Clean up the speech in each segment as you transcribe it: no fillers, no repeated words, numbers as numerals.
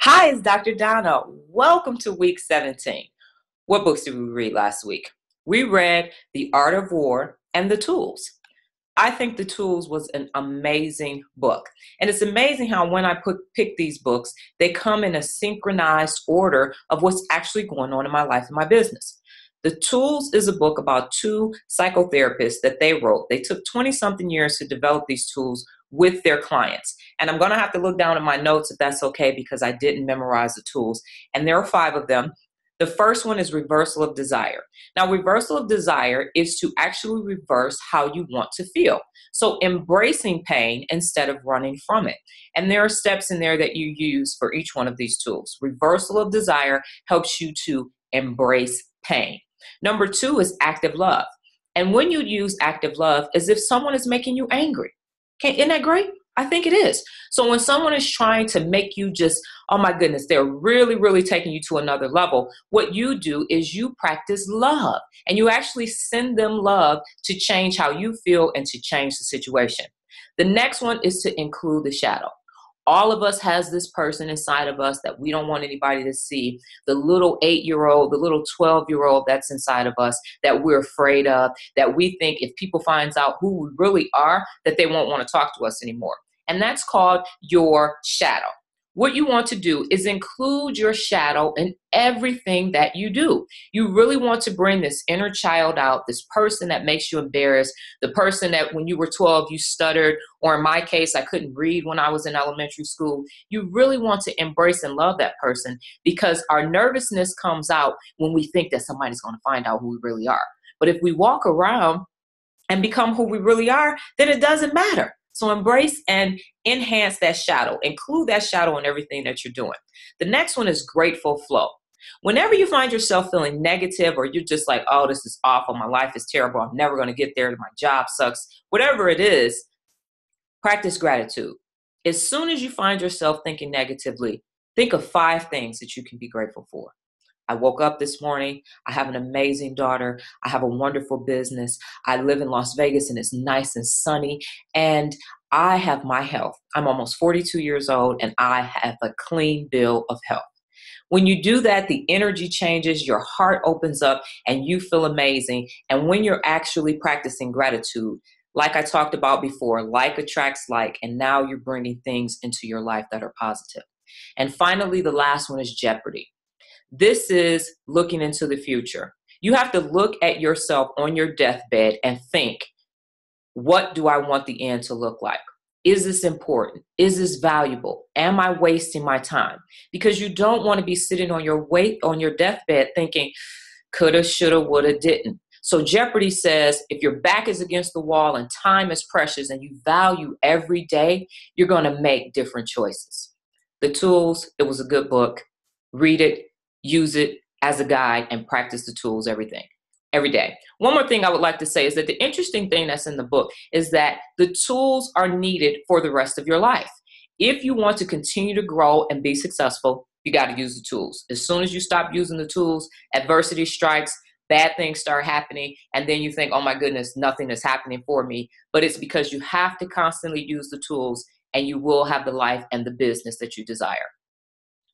Hi, it's Dr. Donna. Welcome to week 17. What books did we read last week? We read The Art of War and The Tools. I think The Tools was an amazing book. And it's amazing how when I pick these books, they come in a synchronized order of what's actually going on in my life and my business. The Tools is a book about two psychotherapists that they wrote. They took 20-something years to develop these tools with their clients. And I'm going to have to look down at my notes if that's okay, because I didn't memorize the tools. And there are 5 of them. The first one is reversal of desire. Now, reversal of desire is to actually reverse how you want to feel. So embracing pain instead of running from it. And there are steps in there that you use for each one of these tools. Reversal of desire helps you to embrace pain. Number 2 is active love. And when you use active love, as if someone is making you angry. Isn't that great? I think it is. So when someone is trying to make you just, oh my goodness, they're really, really taking you to another level, what you do is you practice love, and you actually send them love to change how you feel and to change the situation. The next one is to include the shadow. All of us has this person inside of us that we don't want anybody to see. The little 8-year-old, the little 12-year-old that's inside of us that we're afraid of, that we think if people finds out who we really are, that they won't want to talk to us anymore. And that's called your shadow. What you want to do is include your shadow in everything that you do. You really want to bring this inner child out, this person that makes you embarrassed, the person that when you were 12, you stuttered, or in my case, I couldn't read when I was in elementary school. You really want to embrace and love that person, because our nervousness comes out when we think that somebody's going to find out who we really are. But if we walk around and become who we really are, then it doesn't matter. So embrace and enhance that shadow. Include that shadow in everything that you're doing. The next one is grateful flow. Whenever you find yourself feeling negative, or you're just like, oh, this is awful, my life is terrible, I'm never going to get there, my job sucks, whatever it is, practice gratitude. As soon as you find yourself thinking negatively, think of 5 things that you can be grateful for. I woke up this morning. I have an amazing daughter. I have a wonderful business. I live in Las Vegas and it's nice and sunny. And I have my health. I'm almost 42 years old and I have a clean bill of health. When you do that, the energy changes, your heart opens up, and you feel amazing. And when you're actually practicing gratitude, like I talked about before, like attracts like, and now you're bringing things into your life that are positive. And finally, the last one is jeopardy. This is looking into the future. You have to look at yourself on your deathbed and think, what do I want the end to look like? Is this important? Is this valuable? Am I wasting my time? Because you don't want to be sitting on your deathbed thinking, coulda, shoulda, woulda, didn't. So Jeopardy says if your back is against the wall and time is precious and you value every day, you're going to make different choices. The Tools, it was a good book. Read it. Use it as a guide and practice the tools every day. One more thing I would like to say is that the interesting thing that's in the book is that the tools are needed for the rest of your life. If you want to continue to grow and be successful, you got to use the tools. As soon as you stop using the tools, adversity strikes, bad things start happening, and then you think, oh my goodness, nothing is happening for me. But it's because you have to constantly use the tools, and you will have the life and the business that you desire.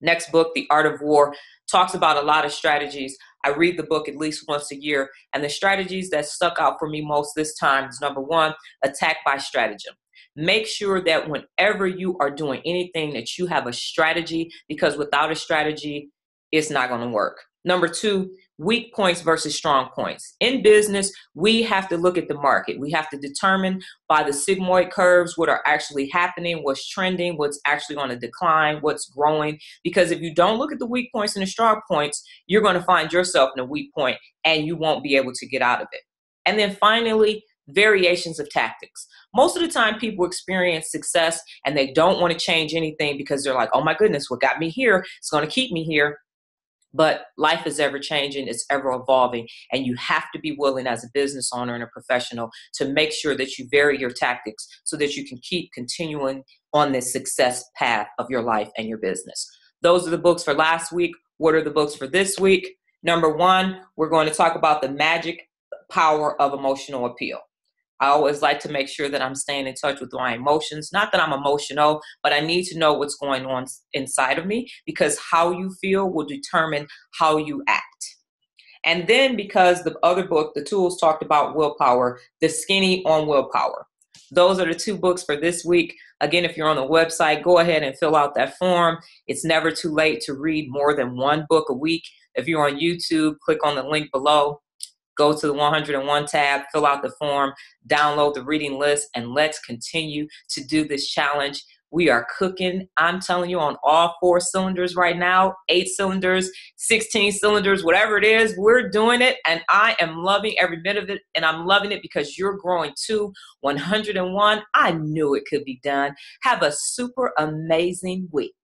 Next book, The Art of War, talks about a lot of strategies. I read the book at least once a year, and the strategies that stuck out for me most this time is number 1, attack by stratagem. Make sure that whenever you are doing anything that you have a strategy, because without a strategy, it's not going to work. Number 2, weak points versus strong points. In business, we have to look at the market. We have to determine by the sigmoid curves what are actually happening, what's trending, what's actually going to decline, what's growing. Because if you don't look at the weak points and the strong points, you're going to find yourself in a weak point and you won't be able to get out of it. And then finally, variations of tactics. Most of the time people experience success and they don't want to change anything because they're like, oh my goodness, what got me here? It's going to keep me here. But life is ever changing, it's ever evolving, and you have to be willing as a business owner and a professional to make sure that you vary your tactics so that you can keep continuing on this success path of your life and your business. Those are the books for last week. What are the books for this week? Number 1, we're going to talk about the magic power of emotional appeal. I always like to make sure that I'm staying in touch with my emotions. Not that I'm emotional, but I need to know what's going on inside of me, because how you feel will determine how you act. And then, because the other book, The Tools, talked about willpower, The Skinny on Willpower. Those are the two books for this week. Again, if you're on the website, go ahead and fill out that form. It's never too late to read more than one book a week. If you're on YouTube, click on the link below. Go to the 101 tab, fill out the form, download the reading list, and let's continue to do this challenge. We are cooking, I'm telling you, on all 4 cylinders right now, 8 cylinders, 16 cylinders, whatever it is, we're doing it. And I am loving every bit of it. And I'm loving it because you're growing too. 101, I knew it could be done. Have a super amazing week.